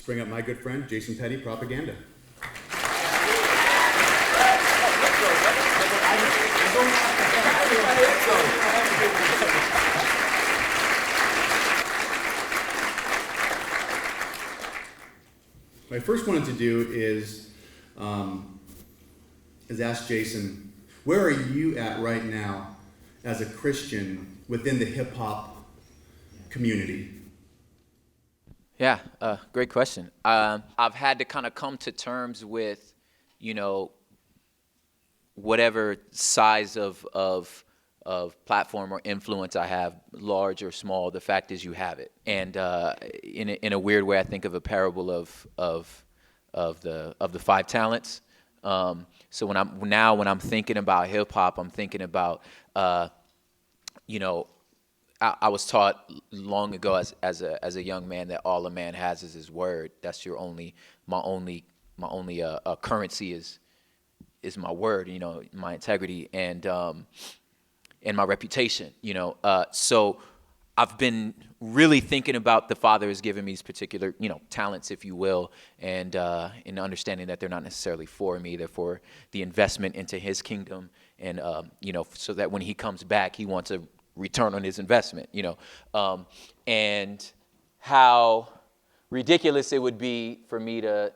bring up my good friend, Jason Petty, Propaganda. What I first wanted to do is ask Jason, where are you at right now as a Christian within the hip-hop community? Yeah, great question. I've had to kind of come to terms with, whatever size of platform or influence I have, large or small. The fact is, you have it. And in a weird way, I think of a parable of the 5 talents. So when I'm thinking about hip hop, I'm thinking about, I was taught long ago as a young man that all a man has is his word. That's my only currency is my word, my integrity and my reputation, So I've been really thinking about the Father has given me these particular, talents, if you will, and in understanding that they're not necessarily for me, they're for the investment into His kingdom, and so that when He comes back, He wants a return on His investment, and how ridiculous it would be for me to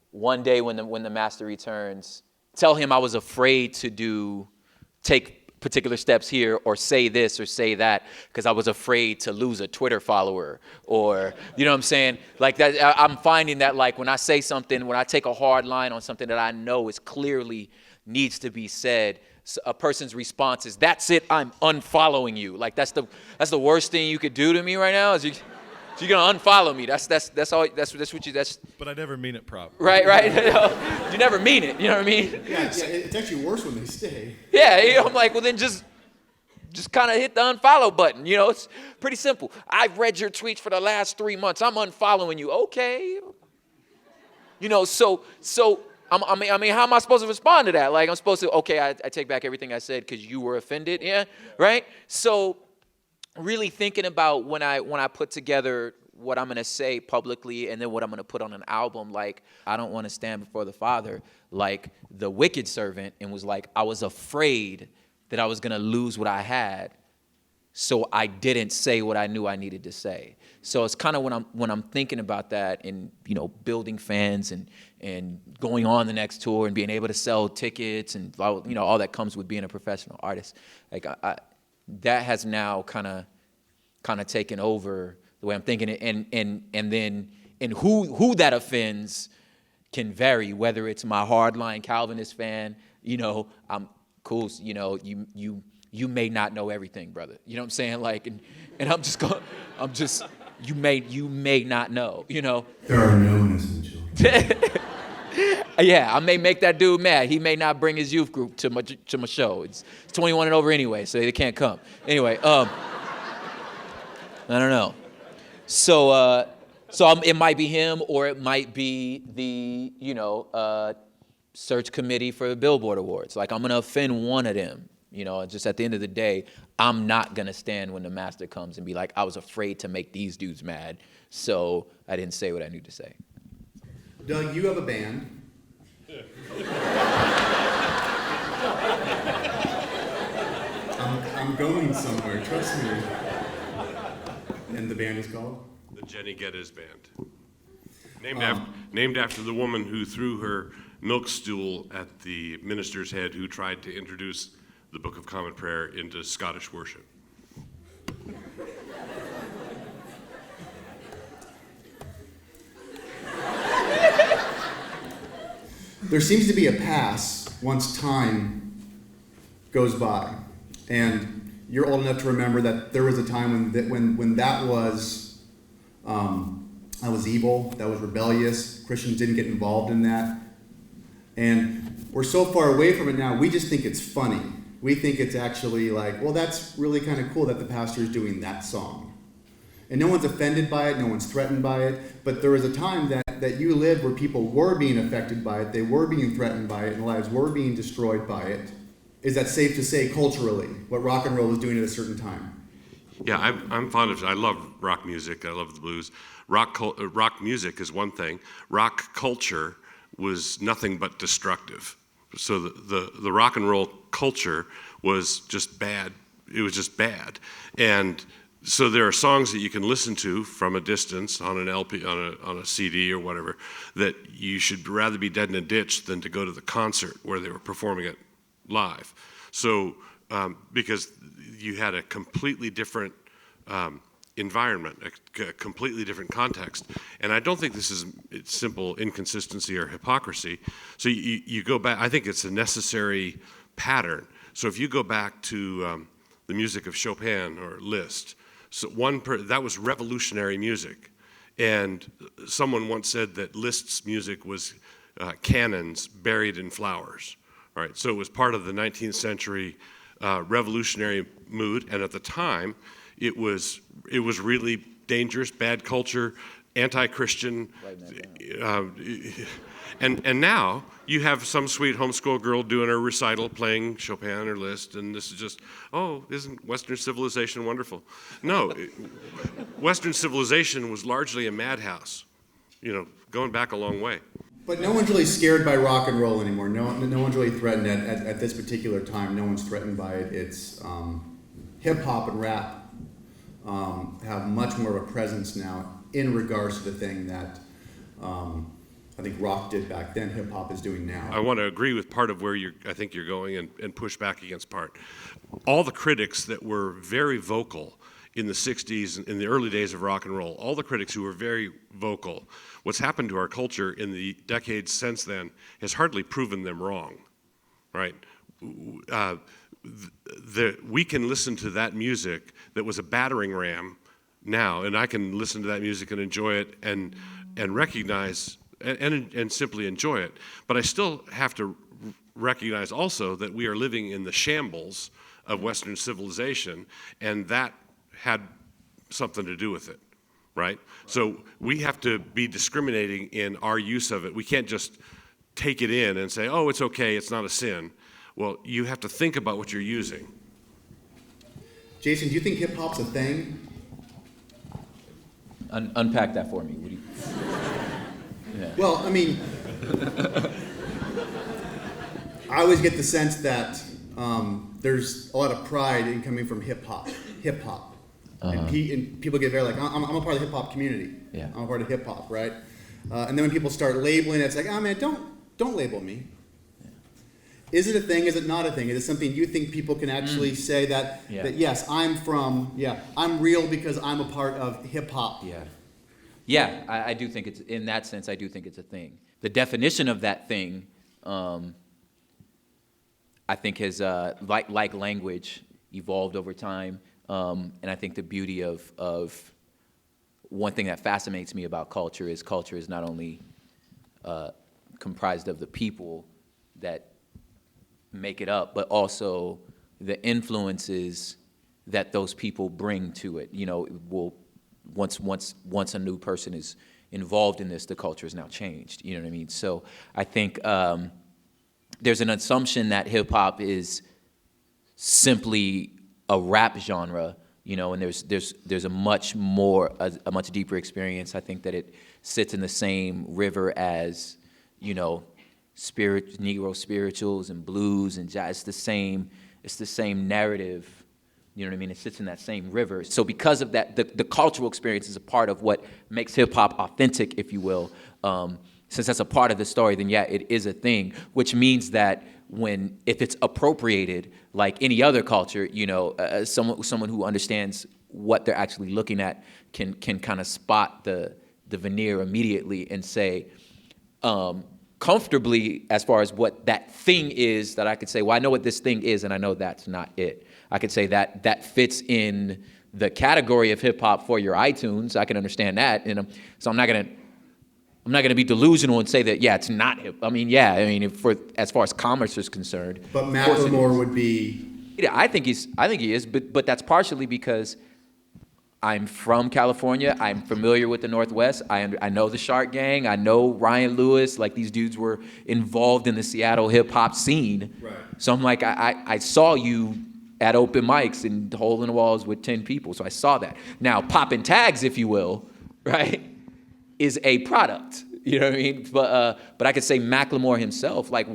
one day when the Master returns, tell Him I was afraid to take particular steps here or say this or say that because I was afraid to lose a Twitter follower or, you know what I'm saying? Like that, I'm finding that like when I say something, when I take a hard line on something that I know is clearly needs to be said, a person's response is, that's it, I'm unfollowing you. Like that's the worst thing you could do to me right now is you're gonna unfollow me. That's what you. But I never mean it proper. Right. You never mean it. You know what I mean? Yeah, it's actually worse when they stay. Yeah, I'm like, well then just kind of hit the unfollow button. It's pretty simple. I've read your tweets for the last 3 months. I'm unfollowing you. Okay. So I mean, how am I supposed to respond to that? Like I'm supposed to, okay, I take back everything I said because you were offended. Yeah, right. So. Really thinking about when I put together what I'm going to say publicly and then what I'm going to put on an album, like I don't want to stand before the Father like the wicked servant and was like, I was afraid that I was going to lose what I had, so I didn't say what I knew I needed to say. So it's kind of when I'm thinking about that and, building fans and going on the next tour and being able to sell tickets and, all that comes with being a professional artist. Like that has now kind of taken over the way I'm thinking it, and then who that offends can vary. Whether it's my hardline Calvinist fan, I'm cool. You may not know everything, brother. You know what I'm saying? Like, and you may not know. There are no innocent children. Yeah, I may make that dude mad. He may not bring his youth group to my show. It's 21 and over anyway, so they can't come. Anyway, I don't know. So it might be him, or it might be the search committee for the Billboard Awards. Like I'm gonna offend one of them. Just at the end of the day, I'm not gonna stand when the Master comes and be like, I was afraid to make these dudes mad, so I didn't say what I knew to say. Doug, you have a band. I'm going somewhere, trust me. And the band is called? The Jenny Geddes Band. Named after the woman who threw her milk stool at the minister's head who tried to introduce the Book of Common Prayer into Scottish worship. There seems to be a pass once time goes by, and you're old enough to remember that there was a time when that was evil, that was rebellious. Christians didn't get involved in that, and we're so far away from it now. We just think it's funny. We think it's actually like, well, that's really kind of cool that the pastor is doing that song. And no one's offended by it, no one's threatened by it, but there was a time that you lived where people were being affected by it, they were being threatened by it, and lives were being destroyed by it. Is that safe to say culturally, what rock and roll was doing at a certain time? Yeah, I'm fond of. I love rock music. I love the blues. Rock music is one thing. Rock culture was nothing but destructive. So the rock and roll culture was just bad. It was just bad, and so there are songs that you can listen to from a distance on an LP, on a CD or whatever, that you should rather be dead in a ditch than to go to the concert where they were performing it live. So because you had a completely different environment, a completely different context. And I don't think this is simple inconsistency or hypocrisy. So you go back, I think it's a necessary pattern. So if you go back to the music of Chopin or Liszt, so that was revolutionary music. And someone once said that Liszt's music was cannons buried in flowers. All right, so it was part of the 19th century revolutionary mood, and at the time, it was really dangerous, bad culture, anti-Christian, and now you have some sweet homeschool girl doing a recital playing Chopin or Liszt, and this is just, oh, isn't Western civilization wonderful? No, Western civilization was largely a madhouse, going back a long way. But no one's really scared by rock and roll anymore. No one's really threatened at this particular time. No one's threatened by it. It's hip hop and rap have much more of a presence now in regards to the thing that I think rock did back then. Hip hop is doing now. I want to agree with part of where I think you're going and push back against part. All the critics that were very vocal in the 60s, in the early days of rock and roll, all the critics who were very vocal, what's happened to our culture in the decades since then has hardly proven them wrong, right? We can listen to that music that was a battering ram now, and I can listen to that music and enjoy it and recognize and simply enjoy it. But I still have to recognize also that we are living in the shambles of Western civilization, and that had something to do with it, right? So we have to be discriminating in our use of it. We can't just take it in and say, oh, it's okay, it's not a sin. Well, you have to think about what you're using. Jason, do you think hip-hop's a thing? Unpack that for me. What do you... Yeah. Well, I mean, I always get the sense that there's a lot of pride in coming from hip-hop. And people get very like, I'm a part of the hip-hop community. Yeah. I'm a part of hip-hop, right? And then when people start labeling it, it's like, oh man, don't label me. Yeah. Is it a thing? Is it not a thing? Is it something you think people can actually say that yes, I'm real because I'm a part of hip-hop? Yeah, I do think it's, in that sense, I do think it's a thing. The definition of that thing, I think has, like language, evolved over time. And I think the beauty of one thing that fascinates me about culture is not only comprised of the people that make it up, but also the influences that those people bring to it. Once a new person is involved in this, the culture is now changed. You know what I mean? So I think there's an assumption that hip hop is simply a rap genre, and there's a much deeper experience. I think that it sits in the same river as, Negro spirituals and blues and jazz. It's the same narrative. You know what I mean? It sits in that same river. So because of that, the cultural experience is a part of what makes hip-hop authentic, if you will. Since that's a part of the story, then it is a thing, which means that if it's appropriated, like any other culture, someone who understands what they're actually looking at can kind of spot the veneer immediately and say, comfortably, as far as what that thing is, that I could say, well, I know what this thing is, and I know that's not it. I could say that fits in the category of hip hop for your iTunes. I can understand that, so I'm not gonna be delusional and say that it's not hip. As far as commerce is concerned. But Macklemore would be. Yeah, I think he is, but that's partially because I'm from California. I'm familiar with the Northwest. I know the Shark Gang. I know Ryan Lewis. Like, these dudes were involved in the Seattle hip hop scene. Right. So I'm like, I saw you at open mics and hole in the walls with 10 people. So I saw that. Now, popping tags, if you will, right, is a product. You know what I mean? But I could say Macklemore himself, like,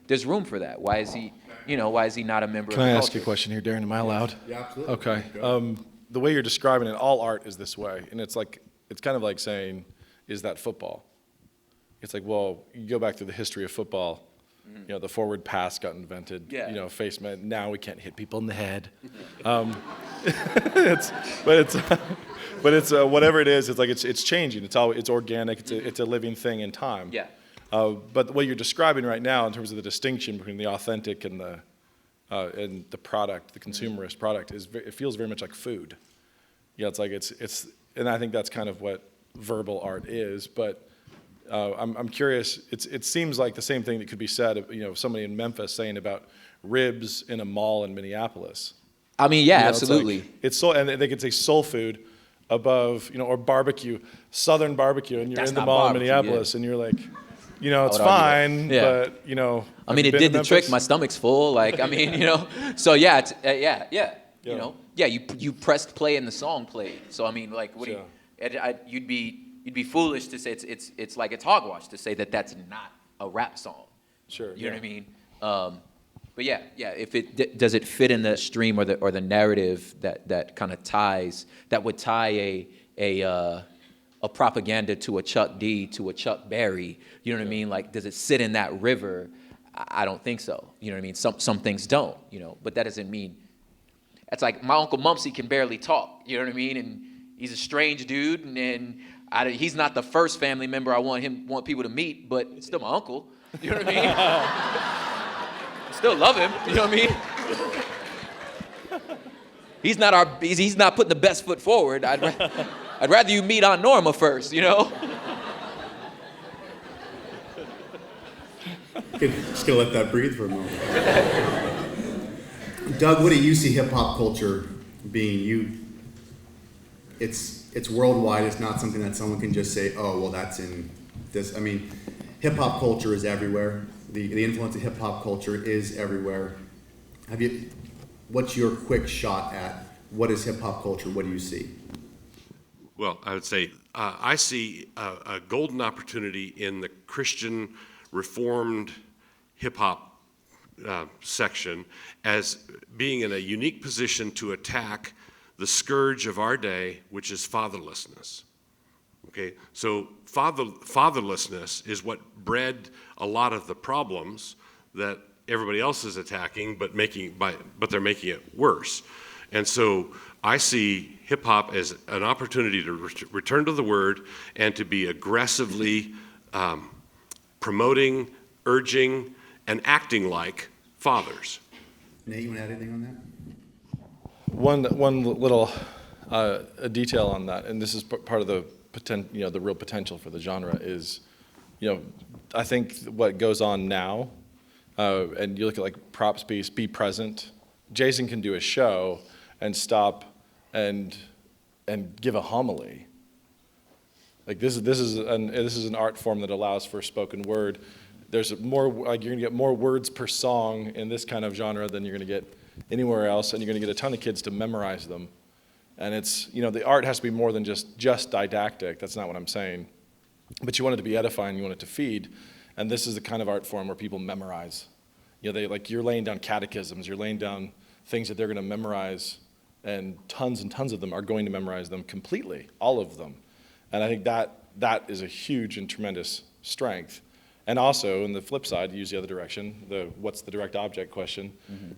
there's room for that. Why is he not a member of the Can I culture? ask you a question here, Darren? Am I allowed? Yeah, absolutely. Okay. The way you're describing it, all art is this way. And it's kind of like saying, is that football? It's like, well, you go back to the history of football. You know, the forward pass got invented. Yeah. You know, now we can't hit people in the head. But it's whatever it is. It's like it's changing. It's organic. It's a living thing in time. Yeah. But what you're describing right now, in terms of the distinction between the authentic and the product, the consumerist product, it feels very much like food. Yeah, it's like and I think that's kind of what verbal art is. But I'm curious. It seems like the same thing that could be said of, you know, somebody in Memphis saying about ribs in a mall in Minneapolis. I mean, yeah, You know, absolutely. and they could say soul food above, you know, or barbecue, Southern barbecue, and you're That's in the not mall in barbecue, Minneapolis, and you're like, you know, it's would argue fine, that. Yeah. but you know. I have mean, you it been did to the trick. Memphis? My stomach's full. Like, I mean, you know. So yeah, you know, yeah. You pressed play and the song played. So I mean, like, what do you'd be foolish to say it's like it's hogwash to say that that's not a rap song. Sure. You know what I mean? But yeah. If does it fit in the stream or the narrative that kind of would tie a propaganda to a Chuck D, to a Chuck Berry, you know what I mean? Like, does it sit in that river? I don't think so. You know what I mean? Some things don't, you know, but that doesn't mean, it's like my Uncle Mumsy can barely talk, you know what I mean? And he's a strange dude, and he's not the first family member I want people to meet, but it's still my uncle, you know what I mean? Still love him, you know what I mean? He's not putting the best foot forward. I'd rather you meet Aunt Norma first, you know? Just gonna let that breathe for a moment. Doug, what do you see hip hop culture being? It's worldwide. It's not something that someone can just say, oh, well, that's in this. I mean, hip hop culture is everywhere. The influence of hip hop culture is everywhere. What's your quick shot at what is hip hop culture? What do you see? Well, I would say I see a golden opportunity in the Christian Reformed hip-hop section as being in a unique position to attack the scourge of our day, which is fatherlessness. Okay, so fatherlessness is what bred a lot of the problems that everybody else is attacking, but they're making it worse. And so I see hip hop as an opportunity to return to the Word and to be aggressively promoting, urging, and acting like fathers. Nate, you want to add anything on that? One little a detail on that, and this is part of the the real potential for the genre is, you know, I think what goes on now, and you look at like Prop Space, Be Present. Jason can do a show and stop and give a homily. Like this is an art form that allows for spoken word. There's more, like, you're gonna get more words per song in this kind of genre than you're gonna get anywhere else, and you're gonna get a ton of kids to memorize them. And it's, you know, the art has to be more than just didactic. That's not what I'm saying. But you want it to be edifying, you want it to feed. And this is the kind of art form where people memorize. You know, you're laying down catechisms, you're laying down things that they're gonna memorize, and tons of them are going to memorize them completely, all of them. And I think that is a huge and tremendous strength. And also, on the flip side, use the other direction, what's the direct object question,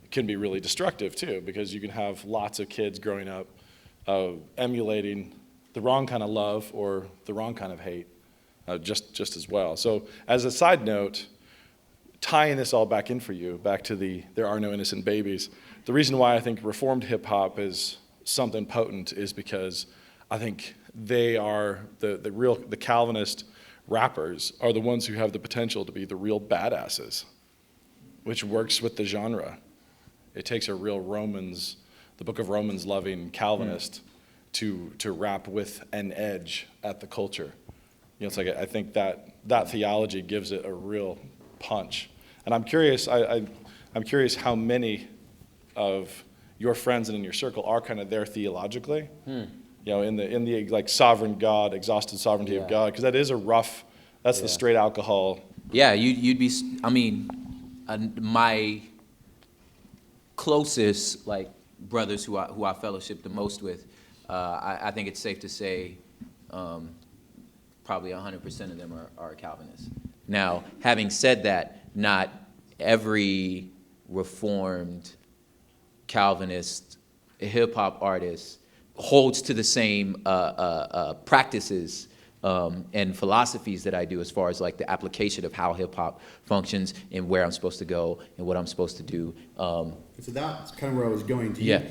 can be really destructive too, because you can have lots of kids growing up emulating the wrong kind of love or the wrong kind of hate, just as well. So as a side note, tying this all back in for you, back to there are no innocent babies, the reason why I think Reformed hip-hop is something potent is because I think they are the Calvinist rappers are the ones who have the potential to be the real badasses, which works with the genre. It takes a real the Book of Romans loving Calvinist to rap with an edge at the culture. You know, it's like I think that theology gives it a real punch. And I'm curious. I'm curious how many of your friends and in your circle are kind of there theologically. You know, in the like sovereign God, exhausted sovereignty of God, because that is a rough. That's the straight alcohol. Yeah, you'd be. I mean, my closest like brothers who I fellowship the most with, I think it's safe to say, probably 100% of them are Calvinists. Now, having said that, not every Reformed Calvinist hip hop artist holds to the same practices and philosophies that I do, as far as like the application of how hip hop functions and where I'm supposed to go and what I'm supposed to do. So that's kind of where I was going to. Yeah,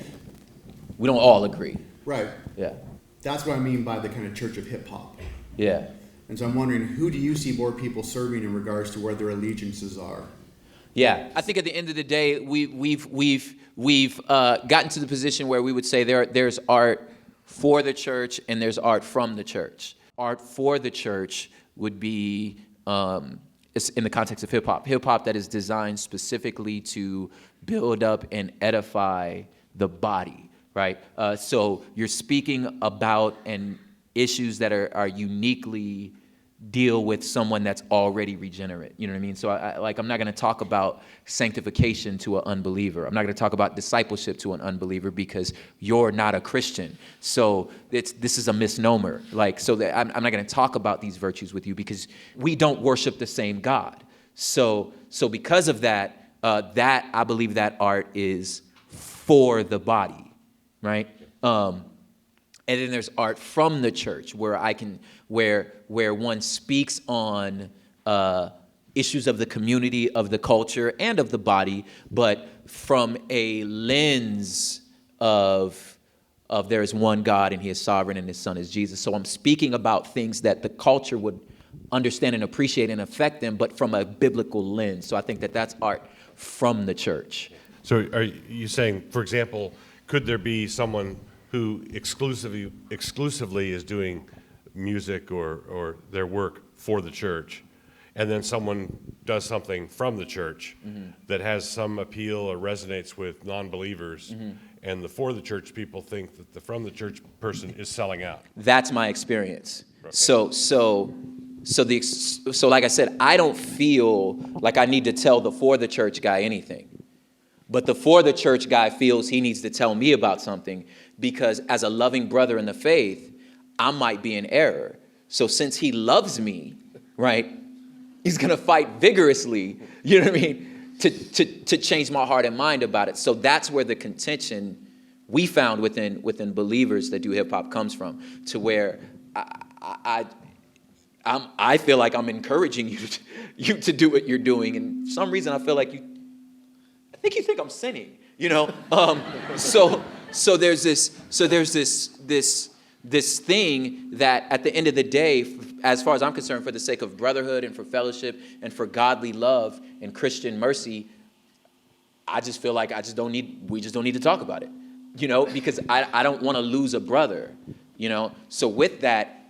we don't all agree. Right. Yeah, That's what I mean by the kind of church of hip hop. yeah. And so I'm wondering, who do you see more people serving in regards to where their allegiances are? Yeah, I think at the end of the day, we've gotten to the position where we would say there's art for the church and there's art from the church. Art for the church would be, it's in the context of hip hop that is designed specifically to build up and edify the body, right? So you're speaking about issues that are uniquely deal with someone that's already regenerate. You know what I mean? So I'm not going to talk about sanctification to an unbeliever. I'm not going to talk about discipleship to an unbeliever because you're not a Christian. So this is a misnomer. I'm not going to talk about these virtues with you because we don't worship the same God. So because of that, I believe that art is for the body, right? And then there's art from the church where one speaks on issues of the community, of the culture, and of the body, but from a lens of there is one God and he is sovereign and his son is Jesus. So I'm speaking about things that the culture would understand and appreciate and affect them, but from a biblical lens. So I think that's art from the church. So are you saying, for example, could there be someone who exclusively is doing music or their work for the church, and then someone does something from the church that has some appeal or resonates with non-believers, and the for the church people think that the from the church person is selling out? That's my experience. Okay. So like I said, I don't feel like I need to tell the for the church guy anything. But the for the church guy feels he needs to tell me about something because as a loving brother in the faith, I might be in error. So since he loves me, right, he's going to fight vigorously, you know what I mean, to change my heart and mind about it. So that's where the contention we found within believers that do hip hop comes from, to where I feel like I'm encouraging you to do what you're doing. And for some reason I feel like I think you think I'm sinning, you know? So there's this thing that at the end of the day, as far as I'm concerned, for the sake of brotherhood and for fellowship and for godly love and Christian mercy, I just feel like we just don't need to talk about it, you know, because I don't want to lose a brother, you know? So with that,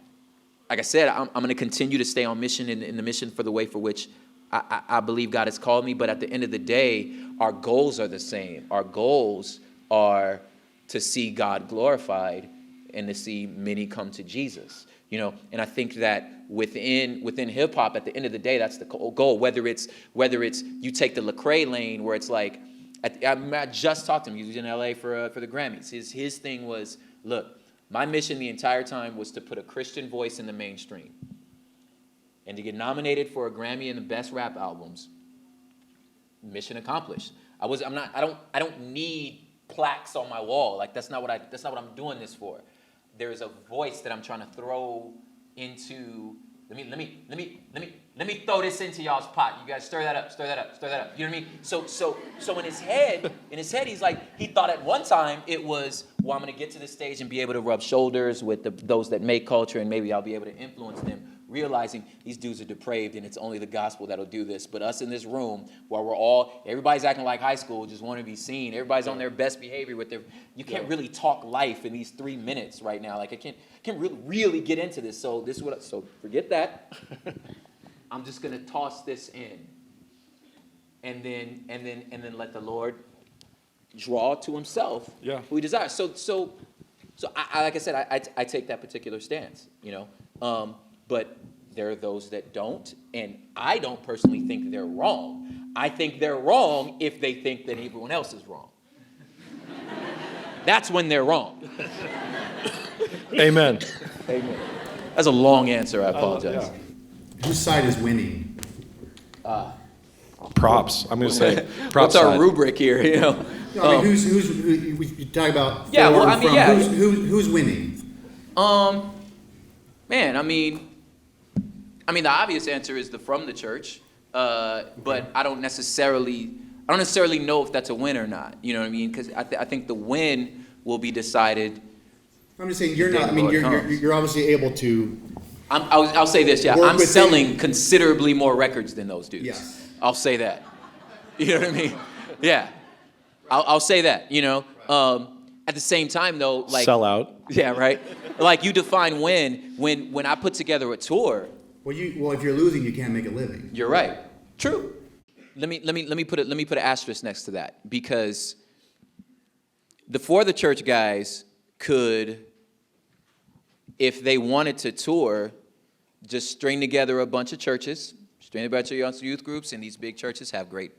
like I said, I'm going to continue to stay on mission in the mission for the way for which I believe God has called me, but at the end of the day, our goals are the same. Our goals are to see God glorified and to see many come to Jesus. You know, and I think that within hip hop, at the end of the day, that's the goal. Whether it's you take the Lecrae lane where it's like, I just talked to him. He was in LA for the Grammys. His thing was, look, my mission the entire time was to put a Christian voice in the mainstream. And to get nominated for a Grammy in the best rap albums, mission accomplished. I don't need plaques on my wall. Like that's not what I'm doing this for. There's a voice that I'm trying to throw into. Let me throw this into y'all's pot. You guys stir that up. You know what I mean? So in his head, he's like, he thought at one time it was, well, I'm gonna get to the stage and be able to rub shoulders with those that make culture, and maybe I'll be able to influence them. Realizing these dudes are depraved and it's only the gospel that'll do this. But us in this room, where everybody's acting like high school, just want to be seen. Everybody's on their best behavior you can't really talk life in these 3 minutes right now. Like I can't really get into this. So so forget that. I'm just gonna toss this in, and then let the Lord draw to himself Yeah. who he desires. So I like I said, I take that particular stance, but there are those that don't, and I don't personally think they're wrong. I think they're wrong if they think that everyone else is wrong. That's when they're wrong. Amen. Amen. That's a long answer. I apologize. Whose side is winning? Props. I'm going to say props. What's our side. rubric here? No, I mean, you talk about Yeah, well, for, I mean, from, yeah. who's winning? Man, I mean, the obvious answer is from the church, but I don't necessarily know if that's a win or not. You know what I mean? Because I think the win will be decided. I'm just saying you're not. I Then mean, what comes. you're obviously able to. I'll say this, yeah. Work I'm within- selling considerably more records than those dudes. Yes. I'll say that. You know what I mean? Yeah. I'll say that. At the same time, though, like Sell out. Yeah, right. Like you define when I put together a tour. Well, if you're losing, you can't make a living. You're right. True. Let me put an asterisk next to that, because the For the Church guys could, if they wanted to tour, just string together a bunch of churches, string a bunch of youth groups, and these big churches have great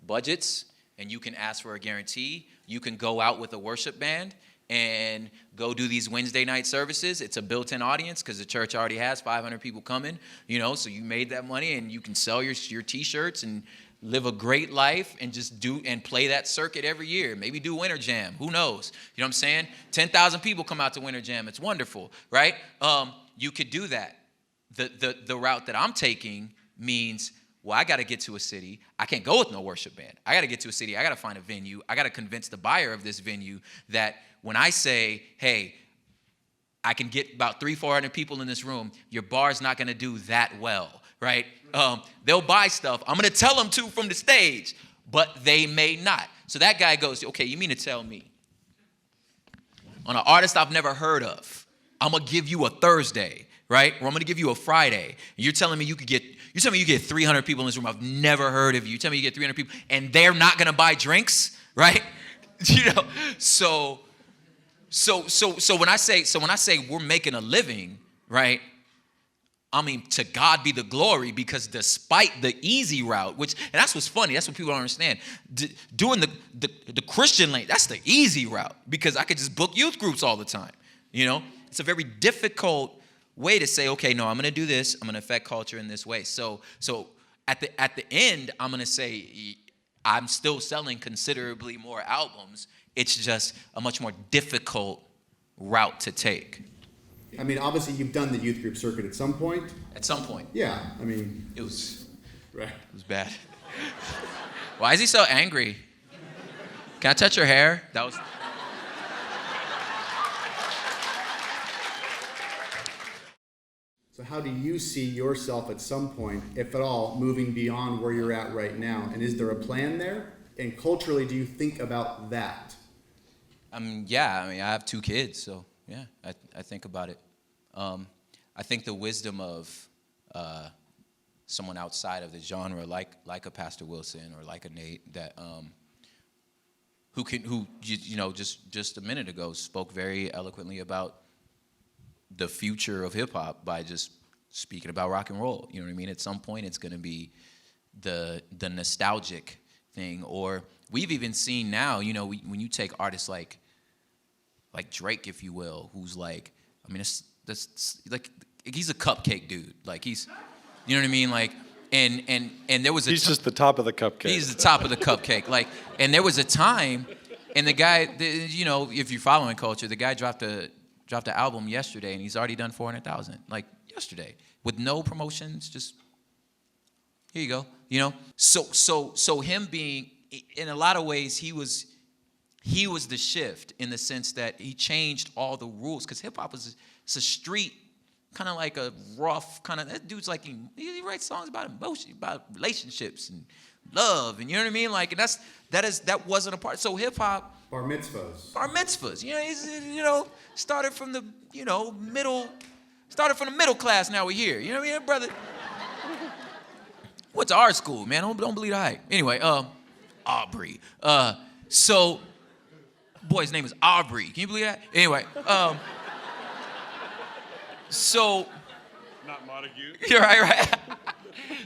budgets, and you can ask for a guarantee. You can go out with a worship band and go do these Wednesday night services. It's a built-in audience because the church already has 500 people coming, so you made that money, and you can sell your T-shirts and live a great life and just do and play that circuit every year. Maybe do Winter Jam. Who knows? You know what I'm saying? 10,000 people come out to Winter Jam. It's wonderful, right? You could do that. The route that I'm taking means, well, I got to get to a city. I can't go with no worship band. I got to get to a city. I got to find a venue. I got to convince the buyer of this venue that when I say, hey, I can get about 300-400 people in this room, your bar's not going to do that well, right? They'll buy stuff. I'm going to tell them to from the stage, but they may not. So that guy goes, okay, you mean to tell me on an artist I've never heard of, I'm going to give you a Thursday, right? Or I'm going to give you a Friday. You're telling me you get 300 people in this room I've never heard of you. You're telling me you get 300 people and they're not going to buy drinks, right? So when I say we're making a living, right? I mean, to God be the glory, because despite the easy route, and that's what's funny, that's what people don't understand. Doing the Christian lane, that's the easy route, because I could just book youth groups all the time. It's a very difficult way to say, okay, no, I'm going to do this. I'm going to affect culture in this way. So at the end, I'm going to say I'm still selling considerably more albums. It's just a much more difficult route to take. I mean, obviously, you've done the youth group circuit at some point. At some point. Yeah, I mean, It was right. It was bad. Why is he so angry? Can I touch your hair? That was. So how do you see yourself at some point, if at all, moving beyond where you're at right now? And is there a plan there? And culturally, do you think about that? Yeah, I have 2 kids, so yeah, I think about it. I think the wisdom of someone outside of the genre, like a Pastor Wilson or like a Nate, that who just a minute ago spoke very eloquently about the future of hip hop by just speaking about rock and roll. You know what I mean? At some point, it's going to be the nostalgic thing, or we've even seen now. When you take artists like Drake, if you will, who's like, that's like he's a cupcake dude. Like he's, you know what I mean? Like, and there was a He's just the top of the cupcake. He's the top of the cupcake. Like, and there was a time, and the guy, if you're following culture, the guy dropped an album yesterday, and he's already done 400,000. Like yesterday, with no promotions, just here you go. So him being, in a lot of ways, he was the shift, in the sense that he changed all the rules, because hip hop it's a street, kind of like a rough kind of. That dude's like he writes songs about emotion, about relationships and love, and you know what I mean. Like, and that wasn't a part. So hip hop. Bar mitzvahs. He's started from the middle class. Now we're here. You know what I mean, brother? Went to our school, man. Don't believe the hype. Anyway, Aubrey. So, boy's name is Aubrey. Can you believe that? Anyway, so. Not Montague. You're right.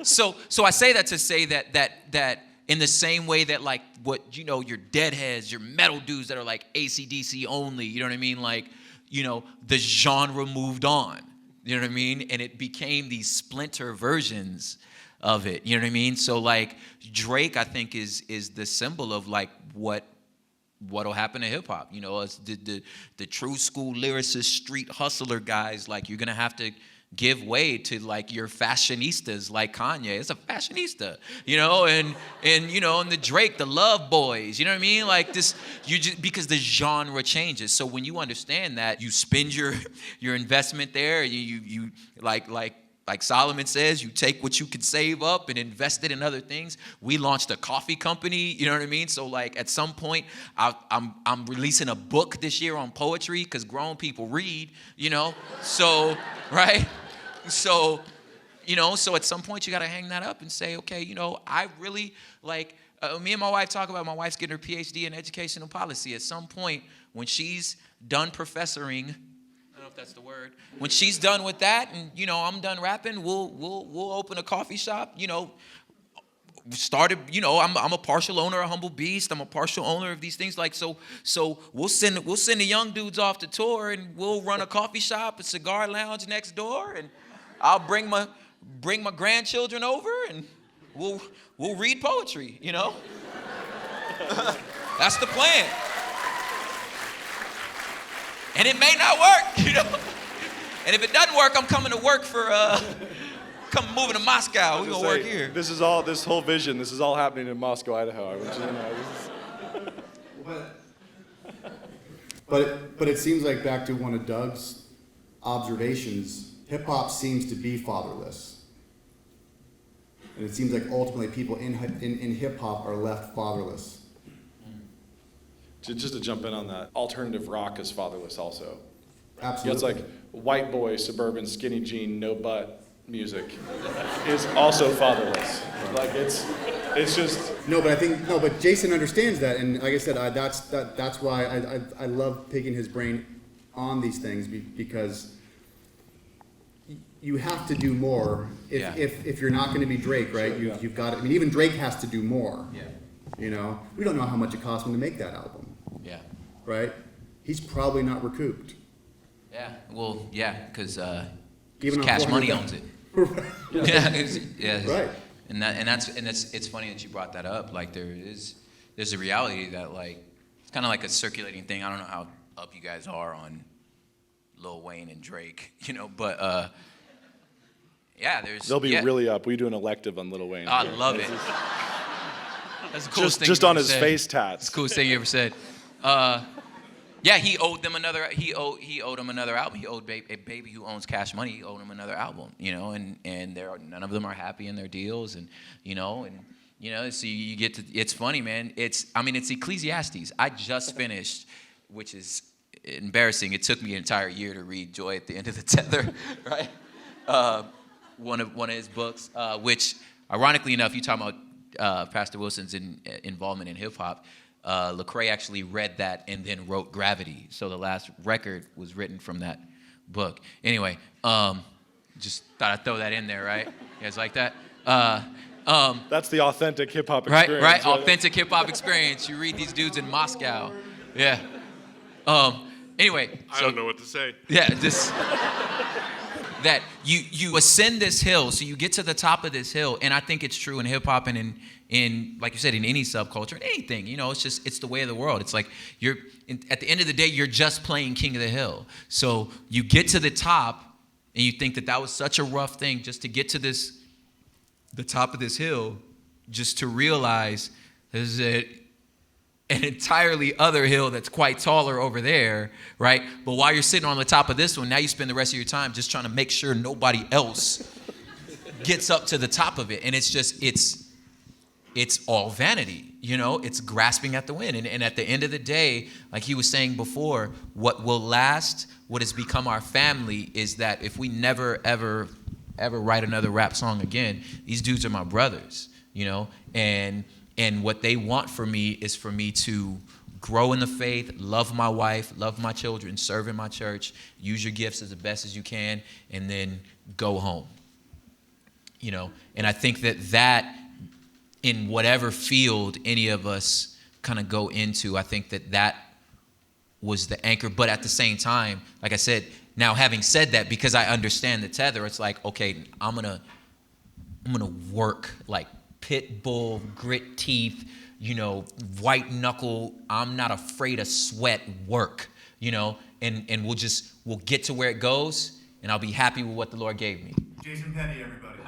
So I say that to say that in the same way that like what your deadheads, your metal dudes that are like AC/DC only, you know what I mean? Like, the genre moved on. You know what I mean? And it became these splinter versions of it. You know what I mean? So like Drake, I think is the symbol of like what'll happen to hip hop. It's the true school lyricist, street hustler guys. Like you're gonna have to give way to like your fashionistas like Kanye. It's a fashionista, and the Drake, the Love Boys, you know what I mean? Like this, because the genre changes. So when you understand that, you spend your investment there. You like Solomon says, you take what you can save up and invest it in other things. We launched a coffee company, you know what I mean? So like at some point, I'm releasing a book this year on poetry because grown people read, so right. So at some point you got to hang that up and say, okay, I really like, me and my wife talk about my wife's getting her PhD in educational policy. At some point when she's done professoring, I don't know if that's the word, when she's done with that and, I'm done rapping, we'll open a coffee shop, started, I'm a partial owner of Humble Beast. I'm a partial owner of these things. Like, so we'll send the young dudes off to tour and we'll run a coffee shop, a cigar lounge next door, and I'll bring my grandchildren over and we'll read poetry, That's the plan. And it may not work, And if it doesn't work, I'm coming to work for moving to Moscow. We're gonna work here. This whole vision, this is all happening in Moscow, Idaho. I want you to know. But it seems like, back to one of Doug's observations, hip hop seems to be fatherless, and it seems like ultimately people in hip hop are left fatherless. Just to jump in on that, alternative rock is fatherless also. Absolutely. It's like white boy, suburban, skinny jean, no butt music is also fatherless. Like it's just. No, but Jason understands that, and like I said, that's why I love picking his brain on these things, because you have to do more if you're not going to be Drake, right? You've got. I mean, even Drake has to do more. Yeah. We don't know how much it cost him to make that album. Yeah. Right? He's probably not recouped. Yeah. Well, yeah, because Even Cash on Money owns it. Yeah. Right. And it's funny that you brought that up. Like there's a reality that like it's kind of like a circulating thing. I don't know how up you guys are on Lil Wayne and Drake, but they'll be really up. We do an elective on Lil Wayne. I love it. That's the coolest thing. Just on his face tats. That's the coolest thing you ever said. He owed them another. He owed him another album. He owed a Baby who owns Cash Money. He owed him another album. And none of them are happy in their deals. And so you get to. It's funny, man. It's Ecclesiastes. I just finished, which is embarrassing. It took me an entire year to read Joy at the End of the Tether, right? One of his books, which ironically enough, you talking about Pastor Wilson's involvement in hip hop. Lecrae actually read that and then wrote Gravity. So the last record was written from that book. Anyway, just thought I'd throw that in there, right? You guys like that? That's the authentic hip hop experience. Right. Authentic hip hop experience. You read these dudes in Moscow. Yeah. Anyway. I don't know what to say. Yeah, that you ascend this hill, so you get to the top of this hill, and I think it's true in hip hop and in like you said, in any subculture, in anything, it's the way of the world. It's like at the end of the day, you're just playing King of the Hill. So you get to the top, and you think that was such a rough thing just to get to the top of this hill, just to realize there's an entirely other hill that's quite taller over there, right? But while you're sitting on the top of this one, now you spend the rest of your time just trying to make sure nobody else gets up to the top of it. And it's all vanity, it's grasping at the wind. And at the end of the day, like he was saying before, what will last, what has become our family, is that if we never, ever write another rap song again, these dudes are my brothers, and And what they want for me is for me to grow in the faith, love my wife, love my children, serve in my church, use your gifts as the best as you can, and then go home. And I think that in whatever field any of us kind of go into, I think that was the anchor. But at the same time, like I said, now having said that, because I understand the tether, it's like, okay, I'm gonna work like pit bull, grit teeth, white knuckle. I'm not afraid of sweat work, and we'll get to where it goes, and I'll be happy with what the Lord gave me. Jason Petty, everybody.